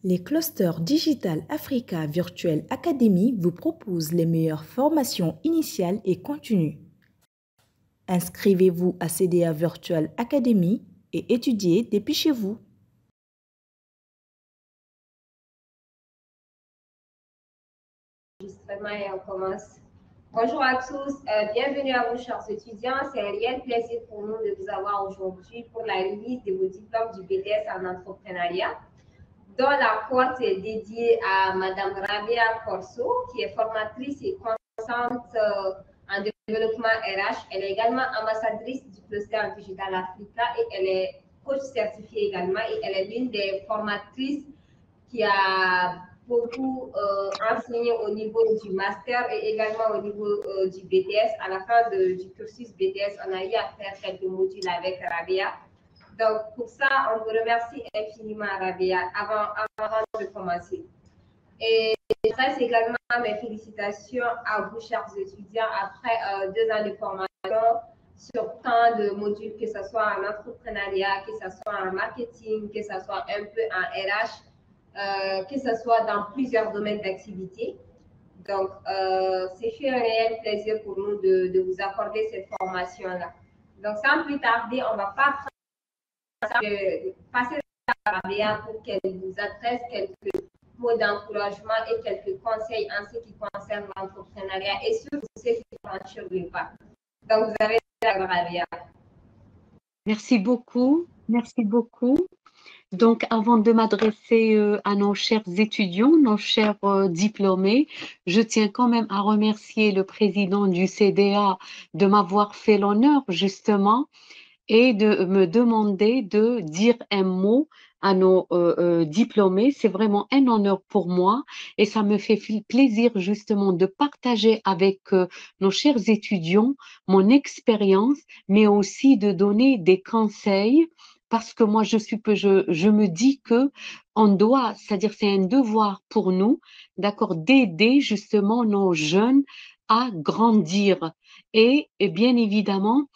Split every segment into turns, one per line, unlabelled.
Les clusters Digital Africa Virtual Academy vous proposent les meilleures formations initiales et continues. Inscrivez-vous à CDA Virtual Academy et étudiez depuis chez vous.
Et on commence. Bonjour à tous, bienvenue à vous chers étudiants. C'est un réel plaisir pour nous de vous avoir aujourd'hui pour la remise de vos diplômes du BTS en entrepreneuriat, dont la cohorte est dédiée à Madame Rabia Corso, qui est formatrice et consultante en développement RH. Elle est également ambassadrice du cluster Digital Africa et elle est coach certifiée également et elle est l'une des formatrices qui a beaucoup enseigné au niveau du master et également au niveau du BTS. À la fin du cursus BTS, on a eu à faire quelques modules avec Rabia. Donc, pour ça, on vous remercie infiniment, Rabia, avant de commencer. Et ça, c'est également mes félicitations à vous, chers étudiants, après 2 ans de formation sur tant de modules, que ce soit en entrepreneuriat, que ce soit en marketing, que ce soit un peu en RH, que ce soit dans plusieurs domaines d'activité. Donc, c'est un réel plaisir pour nous de vous accorder cette formation-là. Donc, sans plus tarder, on va pas passer à Rabia pour qu'elle vous adresse quelques mots d'encouragement et quelques conseils en ce qui concerne l'entrepreneuriat et surtout ceux qui franchissent le pas. Donc, vous avez la Rabia.
Merci beaucoup, merci beaucoup. Donc, avant de m'adresser à nos chers étudiants, nos chers diplômés, je tiens quand même à remercier le président du CDA de m'avoir fait l'honneur, justement, et de me demander de dire un mot à nos diplômés. C'est vraiment un honneur pour moi et ça me fait plaisir justement de partager avec nos chers étudiants mon expérience, mais aussi de donner des conseils parce que moi, je me dis que on doit, c'est-à-dire c'est un devoir pour nous, d'accord, d'aider justement nos jeunes à grandir et bien évidemment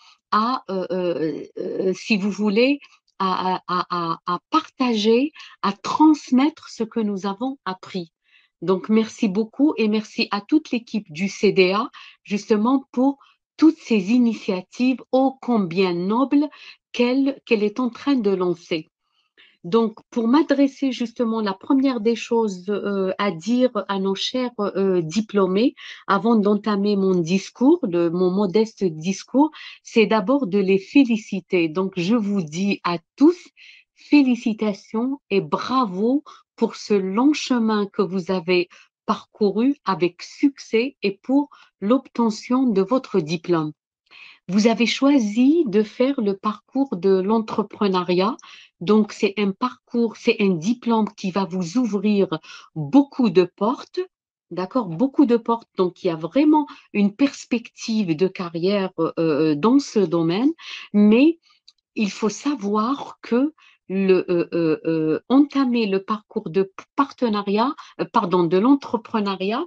si vous voulez, à partager, à transmettre ce que nous avons appris. Donc, merci beaucoup et merci à toute l'équipe du CDA, justement, pour toutes ces initiatives ô combien nobles qu'elle est en train de lancer. Donc, pour m'adresser justement, la première des choses à dire à nos chers diplômés, avant d'entamer mon discours, mon modeste discours, c'est d'abord de les féliciter. Donc, je vous dis à tous, félicitations et bravo pour ce long chemin que vous avez parcouru avec succès et pour l'obtention de votre diplôme. Vous avez choisi de faire le parcours de l'entrepreneuriat. Donc, c'est un parcours, c'est un diplôme qui va vous ouvrir beaucoup de portes. D'accord, beaucoup de portes. Donc, il y a vraiment une perspective de carrière dans ce domaine. Mais il faut savoir que entamer le parcours de partenariat, de l'entrepreneuriat,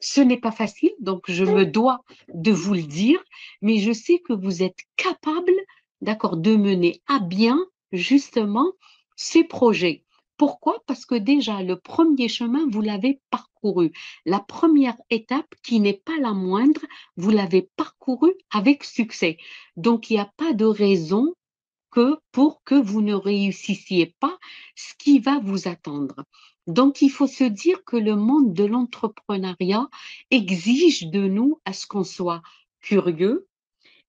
ce n'est pas facile, donc je me dois de vous le dire, mais je sais que vous êtes capable, d'accord, de mener à bien justement ces projets. Pourquoi? Parce que déjà, le premier chemin, vous l'avez parcouru. La première étape, qui n'est pas la moindre, vous l'avez parcouru avec succès. Donc, il n'y a pas de raison pour que vous ne réussissiez pas ce qui va vous attendre. Donc, il faut se dire que le monde de l'entrepreneuriat exige de nous à ce qu'on soit curieux,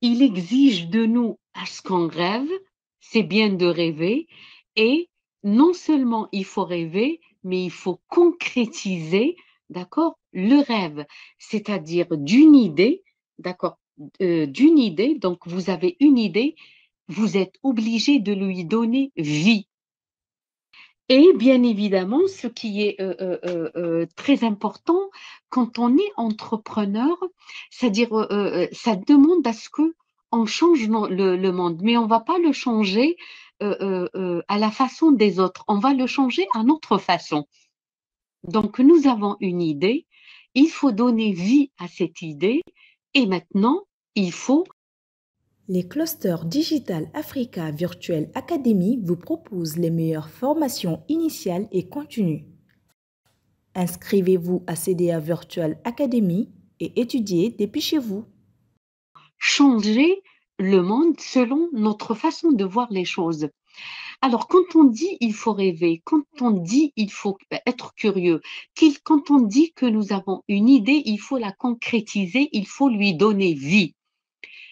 il exige de nous à ce qu'on rêve, c'est bien de rêver, et non seulement il faut rêver, mais il faut concrétiser, d'accord, le rêve, c'est-à-dire d'une idée, d'accord, d'une idée, donc vous avez une idée, vous êtes obligé de lui donner vie. Et bien évidemment, ce qui est très important quand on est entrepreneur, c'est-à-dire ça demande à ce que on change le monde, mais on va pas le changer à la façon des autres, on va le changer à notre façon. Donc nous avons une idée, il faut donner vie à cette idée et maintenant il faut.
Les clusters Digital Africa Virtual Academy vous proposent les meilleures formations initiales et continues. Inscrivez-vous à CDA Virtual Academy et étudiez depuis chez vous.
Changer le monde selon notre façon de voir les choses. Alors, quand on dit il faut rêver, quand on dit il faut être curieux, quand on dit que nous avons une idée, il faut la concrétiser, il faut lui donner vie.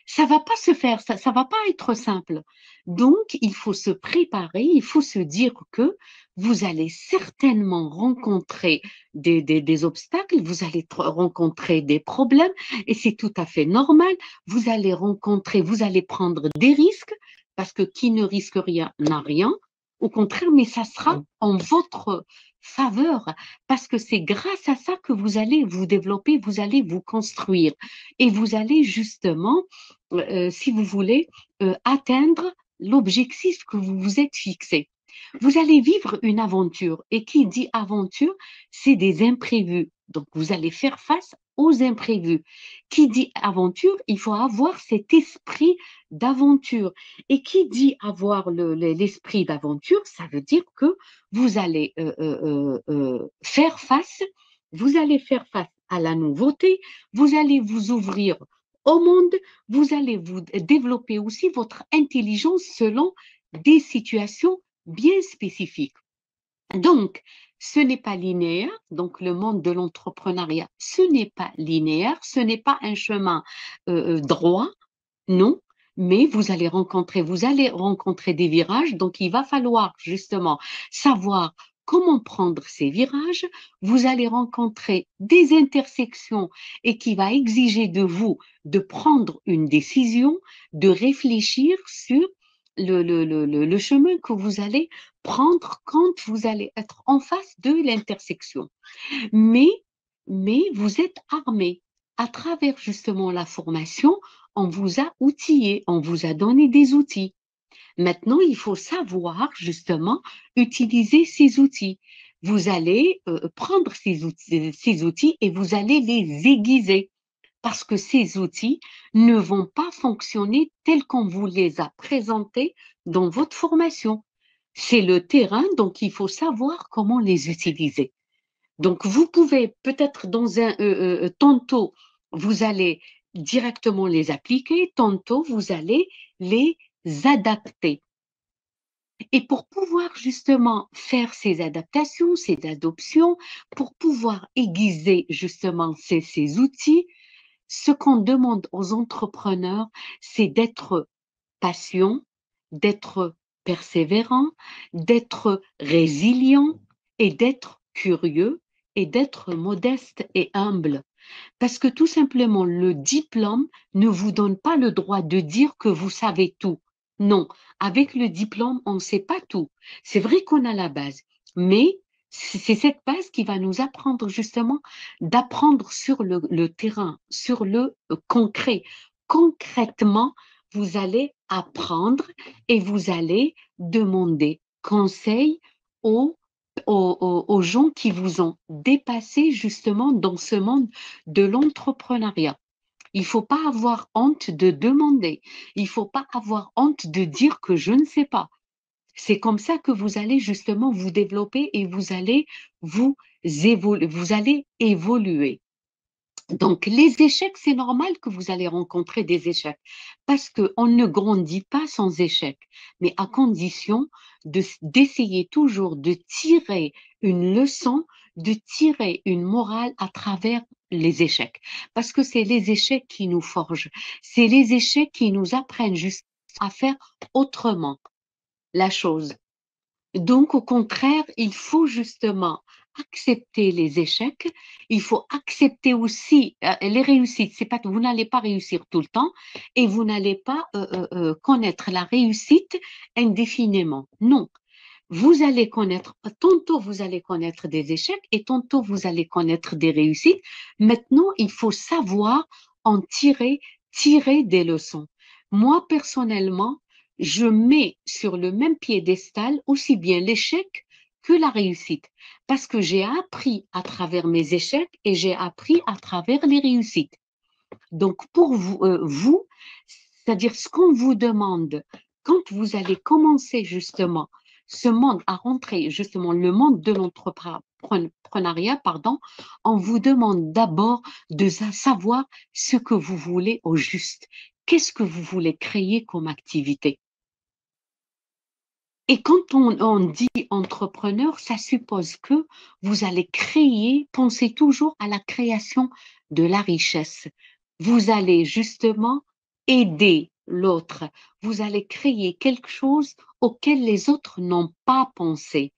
Ça va pas se faire, ça va pas être simple. Donc, il faut se préparer, il faut se dire que vous allez certainement rencontrer des obstacles, vous allez rencontrer des problèmes, et c'est tout à fait normal. Vous allez rencontrer, vous allez prendre des risques, parce que qui ne risque rien n'a rien. Au contraire, mais ça sera en votre faveur, parce que c'est grâce à ça que vous allez vous développer, vous allez vous construire, et vous allez justement si vous voulez, atteindre l'objectif que vous vous êtes fixé. Vous allez vivre une aventure. Et qui dit aventure, c'est des imprévus. Donc, vous allez faire face aux imprévus. Qui dit aventure, il faut avoir cet esprit d'aventure. Et qui dit avoir l'esprit d'aventure, ça veut dire que vous allez faire face, vous allez faire face à la nouveauté, vous allez vous ouvrir au monde, vous allez vous développer aussi votre intelligence selon des situations bien spécifiques. Donc, ce n'est pas linéaire. Donc, le monde de l'entrepreneuriat, ce n'est pas linéaire, ce n'est pas un chemin droit, non. Mais vous allez rencontrer des virages. Donc, il va falloir justement savoir comment prendre ces virages. Vous allez rencontrer des intersections et qui va exiger de vous de prendre une décision, de réfléchir sur le chemin que vous allez prendre quand vous allez être en face de l'intersection. Mais, mais vous êtes armé. À travers justement la formation, on vous a outillé, on vous a donné des outils. Maintenant, il faut savoir justement utiliser ces outils. Vous allez prendre ces outils et vous allez les aiguiser parce que ces outils ne vont pas fonctionner tels qu'on vous les a présentés dans votre formation. C'est le terrain, donc il faut savoir comment les utiliser. Donc, vous pouvez peut-être tantôt, vous allez directement les appliquer, tantôt, vous allez les adapter. Et pour pouvoir justement faire ces adaptations, ces adoptions, pour pouvoir aiguiser justement ces outils, ce qu'on demande aux entrepreneurs, c'est d'être patient, d'être persévérant, d'être résilient et d'être curieux et d'être modeste et humble. Parce que tout simplement, le diplôme ne vous donne pas le droit de dire que vous savez tout. Non, avec le diplôme, on ne sait pas tout. C'est vrai qu'on a la base, mais c'est cette base qui va nous apprendre justement d'apprendre sur le terrain, sur le concret. Concrètement, vous allez apprendre et vous allez demander conseil aux aux gens qui vous ont dépassé justement dans ce monde de l'entrepreneuriat. Il ne faut pas avoir honte de demander. Il ne faut pas avoir honte de dire que je ne sais pas. C'est comme ça que vous allez justement vous développer et vous allez évoluer. Donc, les échecs, c'est normal que vous allez rencontrer des échecs parce qu'on ne grandit pas sans échecs, mais à condition d'essayer toujours de tirer une leçon, de tirer une morale à travers les échecs. Parce que c'est les échecs qui nous forgent, c'est les échecs qui nous apprennent juste à faire autrement la chose. Donc, au contraire, il faut justement accepter les échecs, il faut accepter aussi les réussites. C'est pas, vous n'allez pas réussir tout le temps et vous n'allez pas connaître la réussite indéfiniment. Non, vous allez connaître, tantôt vous allez connaître des échecs et tantôt vous allez connaître des réussites. Maintenant, il faut savoir en tirer des leçons. Moi, personnellement, je mets sur le même piédestal aussi bien l'échec que la réussite, parce que j'ai appris à travers mes échecs et j'ai appris à travers les réussites. Donc, pour vous, c'est-à-dire ce qu'on vous demande quand vous allez commencer justement ce monde à rentrer, justement le monde de l'entrepreneuriat l'entrepreneuriat, pardon, on vous demande d'abord de savoir ce que vous voulez au juste. Qu'est-ce que vous voulez créer comme activité? Et quand on dit entrepreneur, ça suppose que vous allez créer, pensez toujours à la création de la richesse. Vous allez justement aider l'autre. Vous allez créer quelque chose auquel les autres n'ont pas pensé.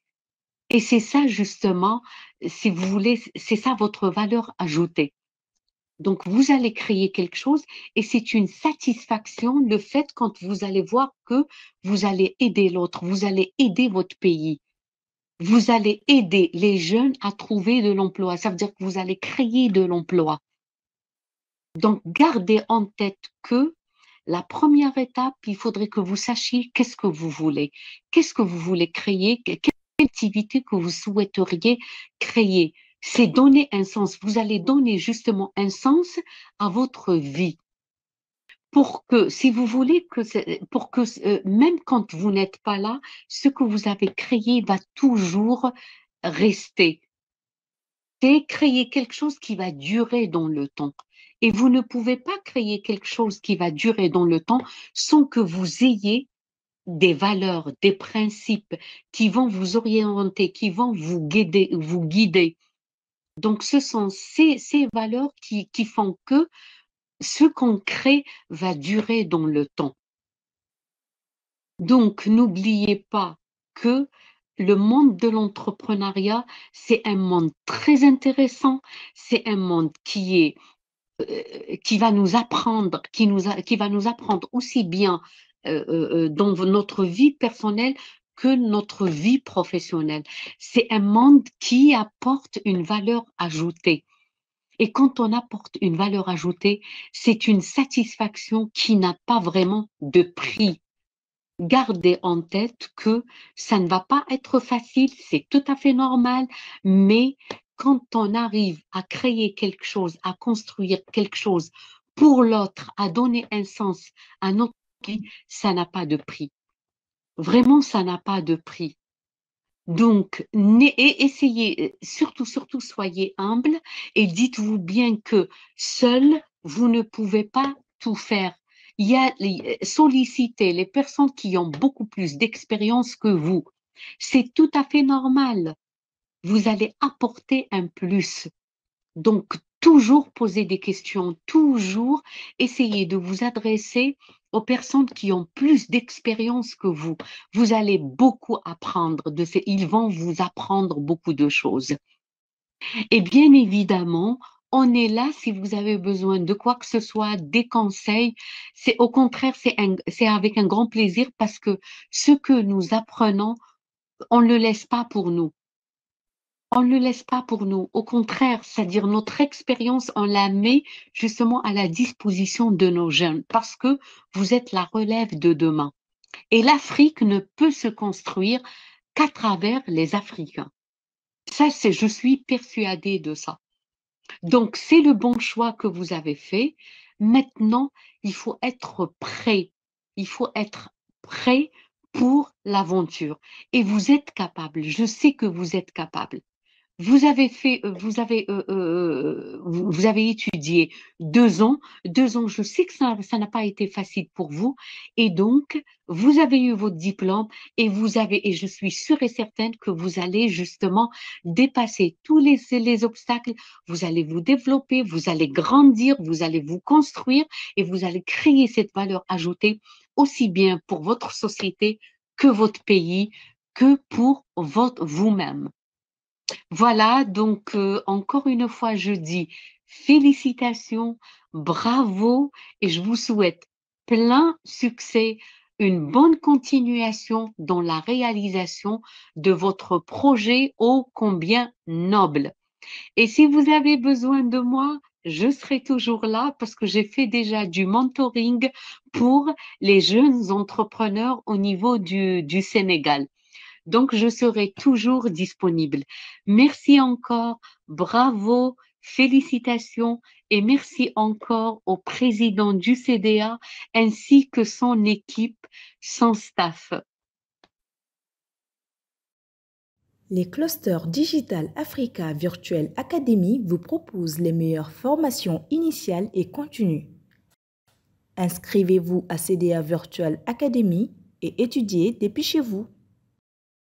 Et c'est ça justement, si vous voulez, c'est ça votre valeur ajoutée. Donc, vous allez créer quelque chose et c'est une satisfaction, le fait quand vous allez voir que vous allez aider l'autre, vous allez aider votre pays, vous allez aider les jeunes à trouver de l'emploi. Ça veut dire que vous allez créer de l'emploi. Donc, gardez en tête que la première étape, il faudrait que vous sachiez qu'est-ce que vous voulez. Qu'est-ce que vous voulez créer? Quelle activité que vous souhaiteriez créer? C'est donner un sens. Vous allez donner justement un sens à votre vie. Pour que, si vous voulez, pour que même quand vous n'êtes pas là, ce que vous avez créé va toujours rester. C'est créer quelque chose qui va durer dans le temps. Et vous ne pouvez pas créer quelque chose qui va durer dans le temps sans que vous ayez des valeurs, des principes qui vont vous orienter, qui vont vous guider, vous guider. Donc, ce sont ces valeurs qui font que ce qu'on crée va durer dans le temps. Donc, n'oubliez pas que le monde de l'entrepreneuriat, c'est un monde très intéressant, c'est un monde qui va nous apprendre, qui va nous apprendre aussi bien dans notre vie personnelle que notre vie professionnelle. C'est un monde qui apporte une valeur ajoutée. Et quand on apporte une valeur ajoutée, c'est une satisfaction qui n'a pas vraiment de prix. Gardez en tête que ça ne va pas être facile, c'est tout à fait normal, mais quand on arrive à créer quelque chose, à construire quelque chose pour l'autre, à donner un sens à notre vie, ça n'a pas de prix. Vraiment, ça n'a pas de prix. Donc, essayez, surtout, soyez humble et dites-vous bien que seul, vous ne pouvez pas tout faire. Solliciter les personnes qui ont beaucoup plus d'expérience que vous. C'est tout à fait normal. Vous allez apporter un plus. Donc, toujours poser des questions, toujours essayer de vous adresser aux personnes qui ont plus d'expérience que vous. Vous allez beaucoup apprendre ils vont vous apprendre beaucoup de choses. Et bien évidemment, on est là si vous avez besoin de quoi que ce soit, des conseils. C'est au contraire, c'est avec un grand plaisir parce que ce que nous apprenons, on ne le laisse pas pour nous. On ne le laisse pas pour nous. Au contraire, c'est-à-dire notre expérience, on la met justement à la disposition de nos jeunes parce que vous êtes la relève de demain. Et l'Afrique ne peut se construire qu'à travers les Africains. Ça, je suis persuadée de ça. Donc, c'est le bon choix que vous avez fait. Maintenant, il faut être prêt. Il faut être prêt pour l'aventure. Et vous êtes capable. Je sais que vous êtes capable. Vous avez vous avez étudié 2 ans. 2 ans, je sais que ça n'a pas été facile pour vous. Et donc, vous avez eu votre diplôme et je suis sûre et certaine que vous allez justement dépasser tous les obstacles. Vous allez vous développer, vous allez grandir, vous allez vous construire et vous allez créer cette valeur ajoutée aussi bien pour votre société que votre pays, que pour vous-même. Voilà, donc encore une fois, je dis félicitations, bravo et je vous souhaite plein succès, une bonne continuation dans la réalisation de votre projet ô combien noble. Et si vous avez besoin de moi, je serai toujours là parce que j'ai fait déjà du mentoring pour les jeunes entrepreneurs au niveau du Sénégal. Donc, je serai toujours disponible. Merci encore, bravo, félicitations et merci encore au président du CDA ainsi que son équipe, son staff.
Les clusters Digital Africa Virtual Academy vous proposent les meilleures formations initiales et continues. Inscrivez-vous à CDA Virtual Academy et étudiez depuis chez vous.